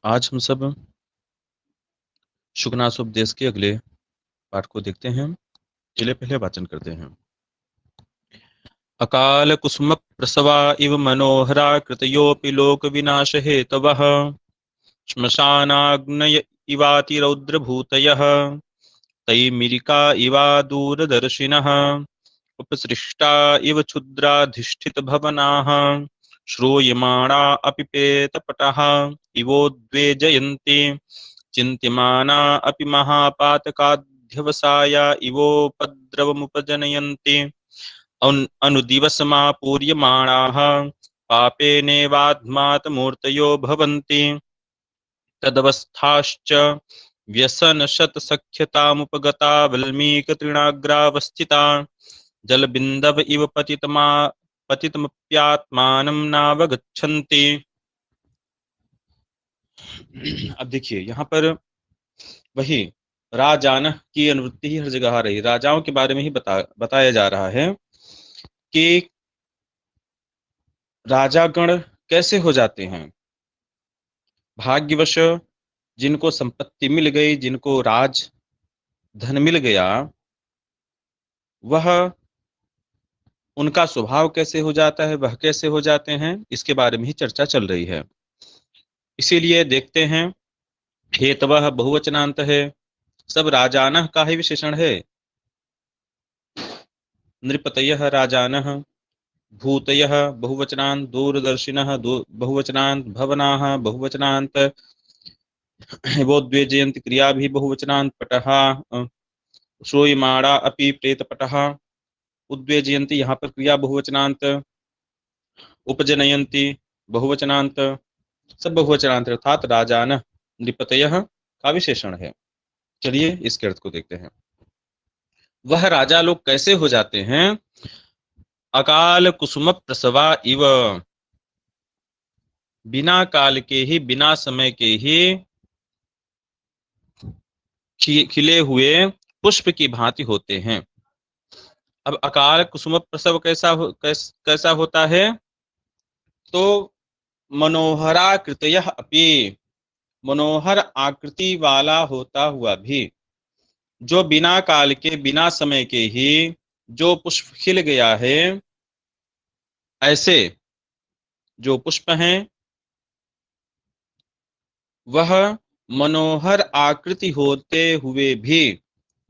आज हम सब शुकनासोपदेश के अगले पाठ को देखते हैं। चलिए पहले वाचन करते हैं। अकाल कुसुम प्रसवा इव मनोहरा कृतयोऽपि लोक विनाश हेतवः श्मशानाग्नय इवातिरौद्रभूतयः तैमिरिका इवा दूरदर्शिनः उपसृष्टा इव क्षुद्राधिष्ठित भवनाः श्रूयमाणा अपि पेतपटः इवोद्वेजयन्ति चिन्त्यमाना अपि महापातकाध्यवसाया इवोपद्रवमुपजनयन्ति अनुदिवसमापूर्यमाणाः पापेनेवाध्मातमूर्तयो भवन्ति तदवस्थाश्च व्यसनशतसख्यतामुपगता वल्मीकतृणाग्रावस्थिता जलबिन्दव इव पतितमप्यात्मानं नावगच्छन्ति। अब देखिए यहाँ पर वही राजान की अनुवृत्ति ही हर जगह आ रही, राजाओं के बारे में ही बताया जा रहा है कि राजागण कैसे हो जाते हैं। भाग्यवश जिनको संपत्ति मिल गई, जिनको राज धन मिल गया, वह उनका स्वभाव कैसे हो जाता है, वह कैसे हो जाते हैं, इसके बारे में ही चर्चा चल रही है। इसीलिए देखते हैं हेतवः बहुवचनांत है, सब राजानः का ही विशेषण है। नृपतयः राजानः, भूतयः बहुवचनांत, दूरदर्शिनः बहुवचनांत, भवनाः बहुवचनांत, बोद्वेजयन्ति क्रिया भी बहुवचनांत, पटः श्रूयमाणा अपि प्रेतपटः, उद्वेजयन्ति यहाँ पर क्रिया बहुवचनांत, उपजनयन्ति बहुवचनांत, सब बहुवचनांत अर्थात राजान नृपतयः का विशेषण है। चलिए इसके अर्थ को देखते हैं। वह राजा लोग कैसे हो जाते हैं। अकाल कुसुम प्रसवा इव, बिना काल के ही, बिना समय के ही खिले हुए पुष्प की भांति होते हैं। अब अकाल कुसुम प्रसव कैसा होता है, तो मनोहराकृतयः अपि, मनोहर आकृति वाला होता हुआ भी, जो बिना काल के, बिना समय के ही जो पुष्प खिल गया है, ऐसे जो पुष्प हैं वह मनोहर आकृति होते हुए भी,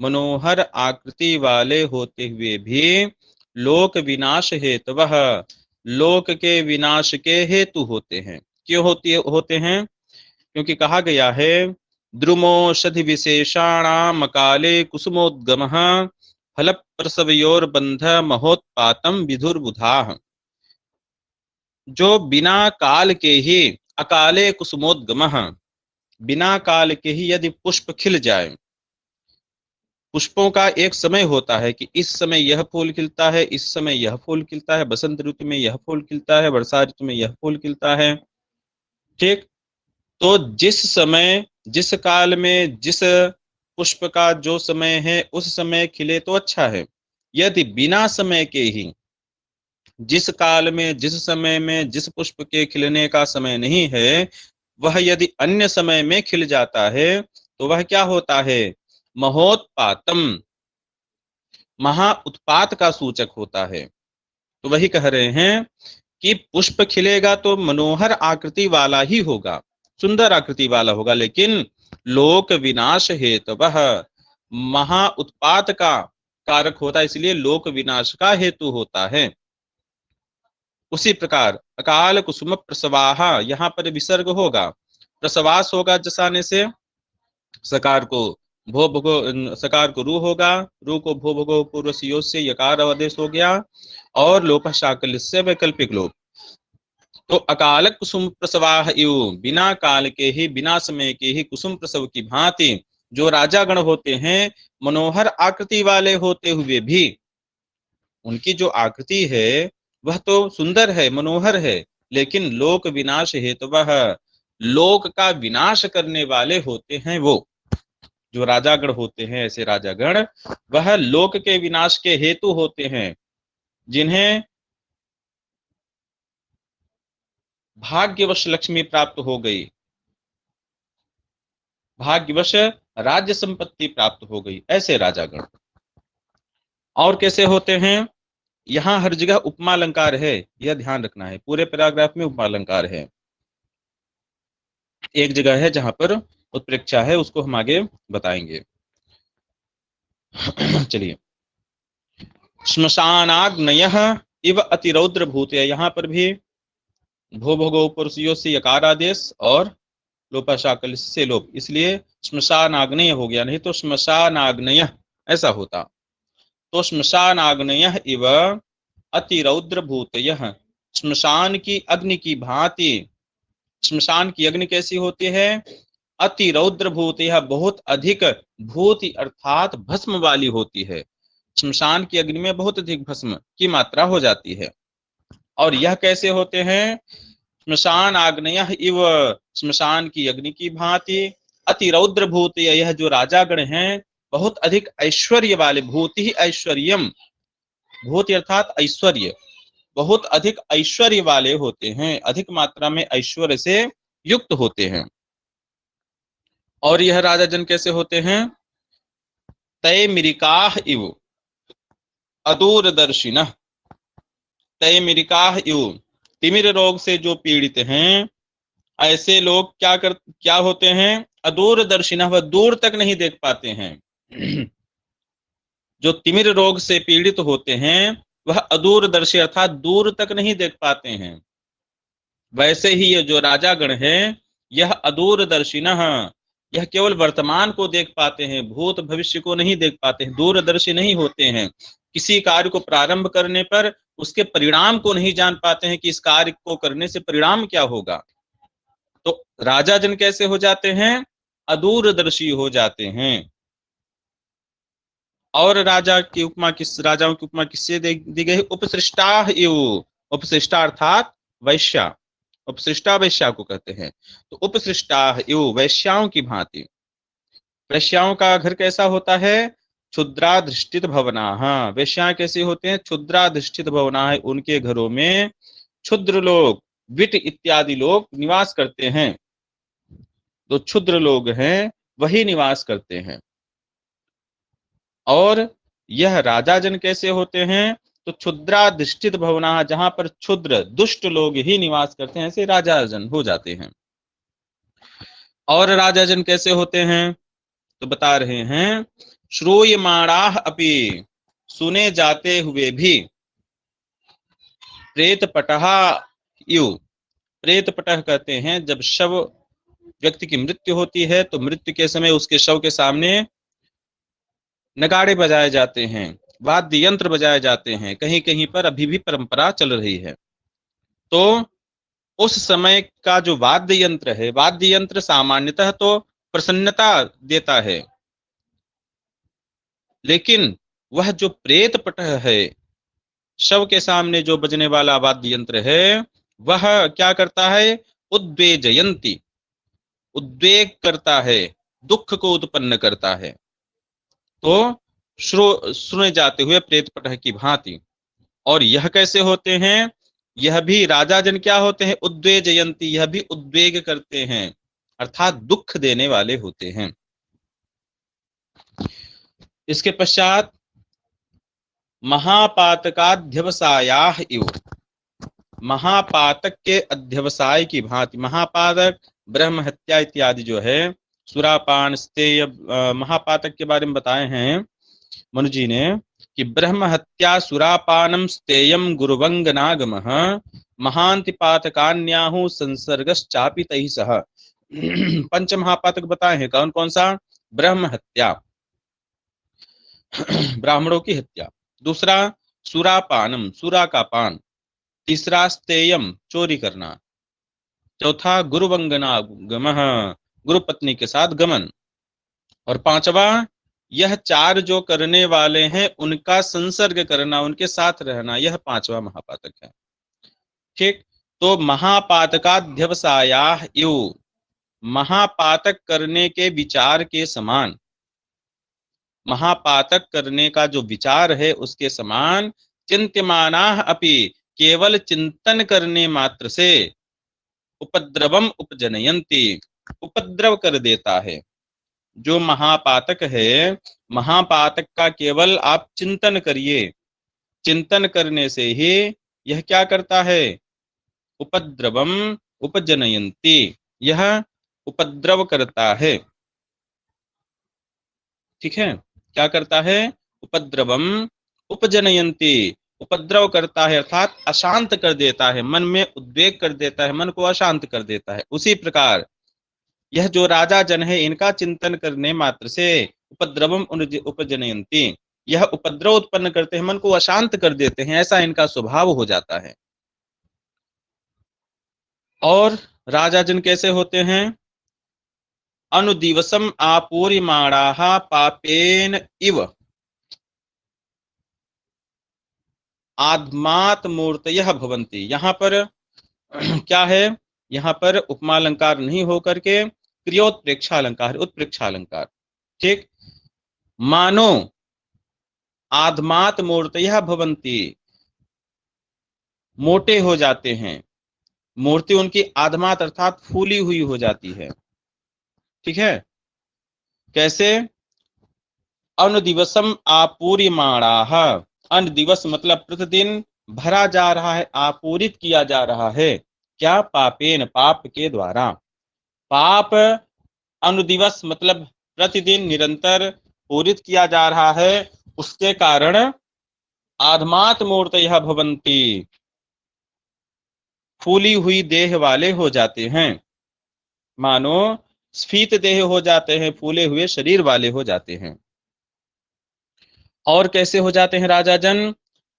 मनोहर आकृति वाले होते हुए भी लोक विनाश हेतवः, लोक के विनाश के हेतु होते हैं। क्यों होते हैं, क्योंकि कहा गया है द्रुमोषधि विशेषाणाम अकाले कुसुमोद्गमः फल प्रसवयोर्बंध महोत्पातम विधुर्बुधाः। जो बिना काल के ही, अकाले कुसुमोद्गमः, बिना काल के ही यदि पुष्प खिल जाए, पुष्पों का एक समय होता है कि इस समय यह फूल खिलता है, इस समय यह फूल खिलता है, बसंत ऋतु में यह फूल खिलता है, वर्षा ऋतु में यह फूल खिलता है। ठीक, तो जिस समय, जिस काल में, जिस पुष्प का जो समय है उस समय खिले तो अच्छा है। यदि बिना समय के ही, जिस काल में, जिस समय में, जिस पुष्प के खिलने का समय नहीं है, वह यदि अन्य समय में खिल जाता है तो वह क्या होता है, महोत्पातम, महा उत्पात का सूचक होता है। तो वही कह रहे हैं कि पुष्प खिलेगा तो मनोहर आकृति वाला ही होगा, सुंदर आकृति वाला होगा, लेकिन लोक विनाश हेतवः, महा उत्पात का कारक होता है, इसलिए लोक विनाश का हेतु होता है। उसी प्रकार अकाल कुसुम प्रसवाह, यहाँ पर विसर्ग होगा, प्रसवास होगा जसाने से, सकार को भो भगो, सकार को रू होगा, रू को भो भगो पूर्व से यकार आदेश हो गया, और लोप शाकल से वैकल्पिक लोप। तो अकाल कुसुम प्रसवाह इव, बिना काल के ही, बिना समय के ही कुसुम प्रसव की भांति जो राजागण होते हैं, मनोहर आकृति वाले होते हुए भी, उनकी जो आकृति है वह तो सुंदर है, मनोहर है, लेकिन लोक विनाश हेतु, वह लोक का विनाश करने वाले होते हैं। वो जो राजागण होते हैं, ऐसे राजागण वह लोक के विनाश के हेतु होते हैं, जिन्हें भाग्यवश लक्ष्मी प्राप्त हो गई, भाग्यवश राज्य संपत्ति प्राप्त हो गई, ऐसे राजागण। और कैसे होते हैं, यहाँ हर जगह उपमा अलंकार है, यह ध्यान रखना है, पूरे पैराग्राफ में उपमा अलंकार है। एक जगह है जहां पर उत्प्रेक्षा है, उसको हम आगे बताएंगे। चलिए, श्मशानाग्नयः इव अतिरौद्र भूत, यहाँ पर भी भो भोगो पुरुषयों से यकार आदेश और लोपाशाकल से लोप, इसलिए श्मशानाग्नेय हो गया, नहीं तो श्मशानाग्नयः ऐसा होता। तो श्मशानाग्नयः इव अतिरौद्र भूतयः, श्मशान की अग्नि की भांति। श्मशान की अग्नि कैसी होती है, अति रौद्र भूत, यह बहुत अधिक भूति अर्थात भस्म वाली होती है। श्मशान की अग्नि में बहुत अधिक भस्म की मात्रा हो जाती है। और यह कैसे होते हैं, श्मशान आग्नेय इव, श्मशान की अग्नि की भांति, अति रौद्र भूत, यह जो राजागण हैं बहुत अधिक ऐश्वर्य वाले, भूति ही ऐश्वर्यम, भूति अर्थात ऐश्वर्य, बहुत अधिक ऐश्वर्य वाले होते हैं, अधिक मात्रा में ऐश्वर्य से युक्त होते हैं। और यह राजा जन कैसे होते हैं, तैमिरिकाह इव अदूरदर्शिनः, तैमिरिकाह इव, तिमिर रोग से जो पीड़ित हैं, ऐसे लोग क्या होते हैं, अदूरदर्शिनः, वह दूर तक नहीं देख पाते हैं। जो तिमिर रोग से पीड़ित होते हैं वह अदूरदर्शी अर्थात दूर तक नहीं देख पाते हैं। वैसे ही ये जो राजागण है यह अदूरदर्शिनः, यह केवल वर्तमान को देख पाते हैं, भूत भविष्य को नहीं देख पाते हैं, दूरदर्शी नहीं होते हैं। किसी कार्य को प्रारंभ करने पर उसके परिणाम को नहीं जान पाते हैं कि इस कार्य को करने से परिणाम क्या होगा। तो राजा जन कैसे हो जाते हैं, अदूरदर्शी हो जाते हैं। और राजाओं की उपमा किससे दी गई, उपसृष्टा इव, उपसृष्टा अर्थात वैश्या, उपसृष्टा वैश्या को कहते हैं। तो उपसृष्टा इव, वैश्याओं की भांति। वैश्याओं का घर कैसा होता है, क्षुद्राधिष्ठित भवना, हाँ वैश्याएं कैसे होते हैं, क्षुद्राधिष्ठित भवना है, उनके घरों में क्षुद्र लोग, विट इत्यादि लोग निवास करते हैं। तो क्षुद्र लोग हैं वही निवास करते हैं। और यह राजा जन कैसे होते हैं, तो क्षुद्राधिष्ठित भवना, जहां पर क्षुद्र दुष्ट लोग ही निवास करते हैं, ऐसे राजा जन हो जाते हैं। और राजा जन कैसे होते हैं, तो बता रहे हैं, श्रूयमाणाः अपि, सुने जाते हुए भी, प्रेत पटहा इव, प्रेत पटह कहते हैं जब शव व्यक्ति की मृत्यु होती है तो मृत्यु के समय उसके शव के सामने नगाड़े बजाए जाते हैं, वाद्य यंत्र बजाए जाते हैं, कहीं कहीं पर अभी भी परंपरा चल रही है। तो उस समय का जो वाद्य यंत्र है, वाद्य यंत्र सामान्यतः तो प्रसन्नता देता है, लेकिन वह जो प्रेत पटह है, शव के सामने जो बजने वाला वाद्य यंत्र है, वह क्या करता है, उद्वेजयंती, उद्वेग करता है, दुख को उत्पन्न करता है। तो सुने जाते हुए प्रेत पटह की भांति। और यह कैसे होते हैं, यह भी राजा जन क्या होते हैं, उद्वेजयंती, यह भी उद्वेग करते हैं अर्थात दुख देने वाले होते हैं। इसके पश्चात महापातकाध्यवसायाः इव, महापातक के अध्यवसाय की भांति, महापातक ब्रह्म हत्या इत्यादि जो है, सुरापान स्तेय, महापातक के बारे में बताए हैं मनु जी ने कि ब्रह्म हत्या सुरापानम स्तेयम गुरुवंगनागमः महांति पातकान्याहु संसर्गश्चापि तैः सह। पंच महापातक बताए हैं, कौन कौन सा, ब्रह्म हत्या, ब्राह्मणों की हत्या, दूसरा सुरापानम, सुरा का पान, तीसरा स्तेयम, चोरी करना, चौथा गुरुवंगनागमः, गुरु पत्नी के साथ गमन, और पांचवा यह चार जो करने वाले हैं उनका संसर्ग करना, उनके साथ रहना, यह पांचवा महापातक है। ठीक, तो महापातकाध्यवसायाः इव, महापातक करने के विचार के समान, महापातक करने का जो विचार है उसके समान, चिंत्यमानाः अपि, केवल चिंतन करने मात्र से, उपद्रवम उपजनयन्ति, उपद्रव कर देता है, जो महापातक है, महापातक का केवल आप चिंतन करिए। चिंतन करने से ही यह क्या करता है? उपद्रवम उपजनयन्ति, यह उपद्रव करता है। ठीक है, क्या करता है? उपद्रवम उपजनयन्ति, उपद्रव करता है अर्थात अशांत कर देता है, मन में उद्वेग कर देता है, मन को अशांत कर देता है। उसी प्रकार यह जो राजा जन है, इनका चिंतन करने मात्र से उपद्रवम उपजनयन्ति, यह उपद्रव उत्पन्न करते हैं, मन को अशांत कर देते हैं, ऐसा इनका स्वभाव हो जाता है। और राजा जन कैसे होते हैं? अनुदिवसम आपूर्यमाणाः पापेन इव आत्मात मूर्तयः भवन्ति। यहाँ पर क्या है? यहाँ पर उपमा अलंकार नहीं होकर के क्रियोत्प्रेक्षा अलंकार, उत्प्रेक्षा अलंकार। ठीक, मानो आत्मात मूर्तयः भवन्ति, मोटे हो जाते हैं, मूर्ति उनकी आत्मात अर्थात फूली हुई हो जाती है। ठीक है, कैसे? अनुदिवसम आपूर्यमाणाः, अन दिवस मतलब प्रतिदिन भरा जा रहा है, आपूरित किया जा रहा है। क्या? पापेन, पाप के द्वारा। पाप अनुदिवस मतलब प्रतिदिन निरंतर पूरित किया जा रहा है, उसके कारण आधमात मूर्तयः भवन्ति, फूली हुई देह वाले हो जाते हैं, मानो स्फीत देह हो जाते हैं, फूले हुए शरीर वाले हो जाते हैं। और कैसे हो जाते हैं राजा जन?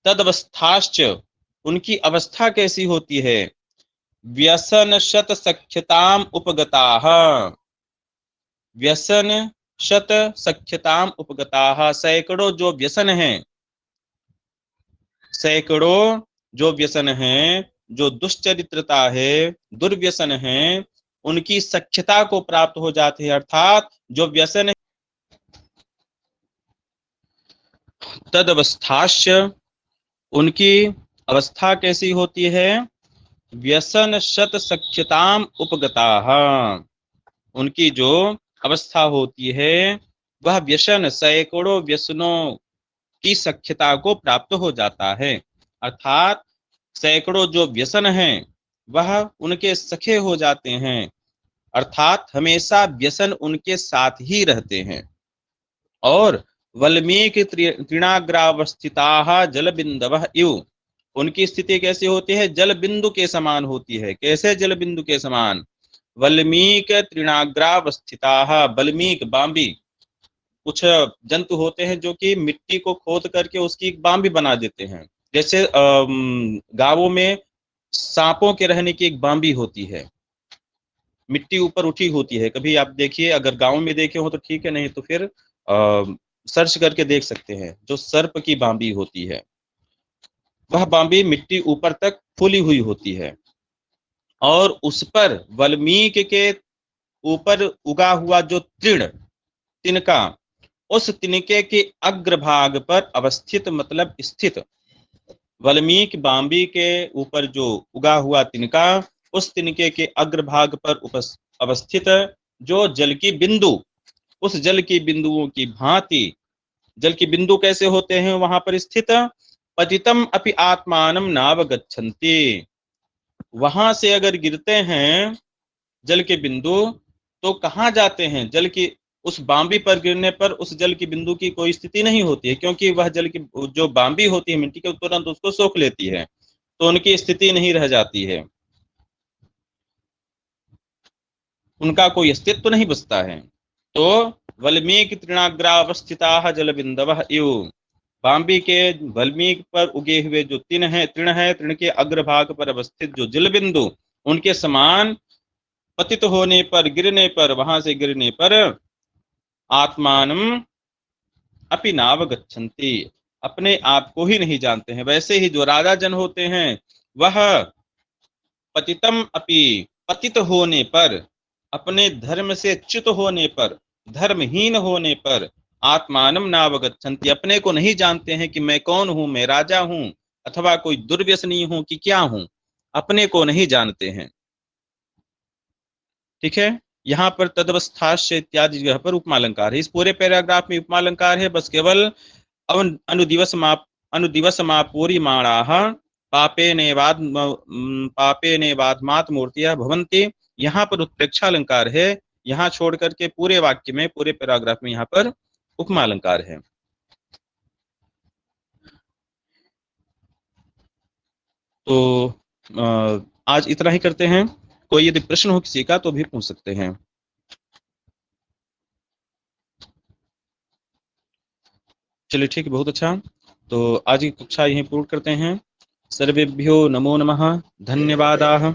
तदवस्थाश्च, उनकी अवस्था कैसी होती है? व्यसन शत सख्यताम उपगताः, व्यसन शत सख्यताम उपगताः, सैकड़ों जो व्यसन हैं, सैकड़ों जो व्यसन हैं, जो दुश्चरित्रता है, दुर्व्यसन है, उनकी सख्यता को प्राप्त हो जाते हैं। अर्थात जो व्यसन है, तदवस्थाश्च, उनकी अवस्था कैसी होती है? व्यसन शत सख्यताम उपगताः, उनकी जो अवस्था होती है वह व्यसन, सैकड़ों व्यसनों की सख्यता को प्राप्त हो जाता है। अर्थात सैकड़ों जो व्यसन हैं वह उनके सखे हो जाते हैं, अर्थात हमेशा व्यसन उनके साथ ही रहते हैं। और वल्मीक तृणाग्रावस्थिताः जल बिंदवः इव, उनकी स्थिति कैसी होती है? जल बिंदु के समान होती है। कैसे जल बिंदु के समान? वल्मीक तृणाग्रावस्थिताः, बल्मीक बांबी, कुछ जंतु होते हैं जो कि मिट्टी को खोद करके उसकी एक बांबी बना देते हैं। जैसे गांवों में सांपों के रहने की एक बांबी होती है, मिट्टी ऊपर उठी होती है। कभी आप देखिए, अगर गांव में देखे हो तो ठीक है, नहीं तो फिर सर्च करके देख सकते हैं। जो सर्प की बांबी होती है, वह बांबी मिट्टी ऊपर तक फूली हुई होती है, और उस पर वाल्मीकि के ऊपर उगा हुआ जो तृण, तिनका, उस तिनके के अग्रभाग पर अवस्थित मतलब स्थित, वाल्मीकि बांबी के ऊपर जो उगा हुआ तिनका, उस तिनके के अग्रभाग पर अवस्थित जो जल की बिंदु, उस जल की बिंदुओं की भांति, जल की बिंदु कैसे होते हैं वहां पर स्थित? पतितम अपि आत्मानम नावगच्छन्ति, वहां से अगर गिरते हैं जल के बिंदु तो कहाँ जाते हैं? जल की उस बांबी पर गिरने पर उस जल की बिंदु की कोई स्थिति नहीं होती है, क्योंकि वह जल की जो बांबी होती है मिट्टी के, तुरंत उसको सोख लेती है, तो उनकी स्थिति नहीं रह जाती है, उनका कोई अस्तित्व नहीं बचता है। तो वल्मीकि तृणाग्रावस्थिताः जल बिंदवः इव, बांबी के वल्मीक पर उगे हुए जो तृण है, तृण के अग्रभाग पर अवस्थित जो जल बिंदु, उनके समान पतित होने पर, गिरने पर, वहां से गिरने पर आत्मानम अपि नावगच्छन्ति, अपने आप को ही नहीं जानते हैं। वैसे ही जो राजा जन होते हैं वह पतितम अपि, पतित होने पर, अपने धर्म से च्युत होने पर, धर्महीन होने पर, आत्मानम नावगच्छन्ति, अपने को नहीं जानते हैं कि मैं कौन हूं, मैं राजा हूं अथवा कोई दुर्व्यसनी हूं कि क्या हूं, अपने को नहीं जानते हैं। ठीक है, यहाँ पर तदवस्थाश्च इत्यादि जगह पर उपमालंकार है। इस पूरे पैराग्राफ में उपमालंकार है, बस केवल अनुदिवसमापूर्यमाणाः पापेनेवाधमात् मूर्तियः भवन्ति। यहाँ पर उत्प्रेक्षा अलंकार है, यहाँ छोड़ करके पूरे वाक्य में, पूरे पैराग्राफ में यहाँ पर उपमा अलंकार है। तो आज इतना ही करते हैं। कोई यदि प्रश्न हो किसी का तो भी पूछ सकते हैं। चलिए ठीक है, बहुत अच्छा। तो आज की कक्षा यहीं पूर्ण करते हैं। सर्वेभ्यो नमो नमः, धन्यवादाः।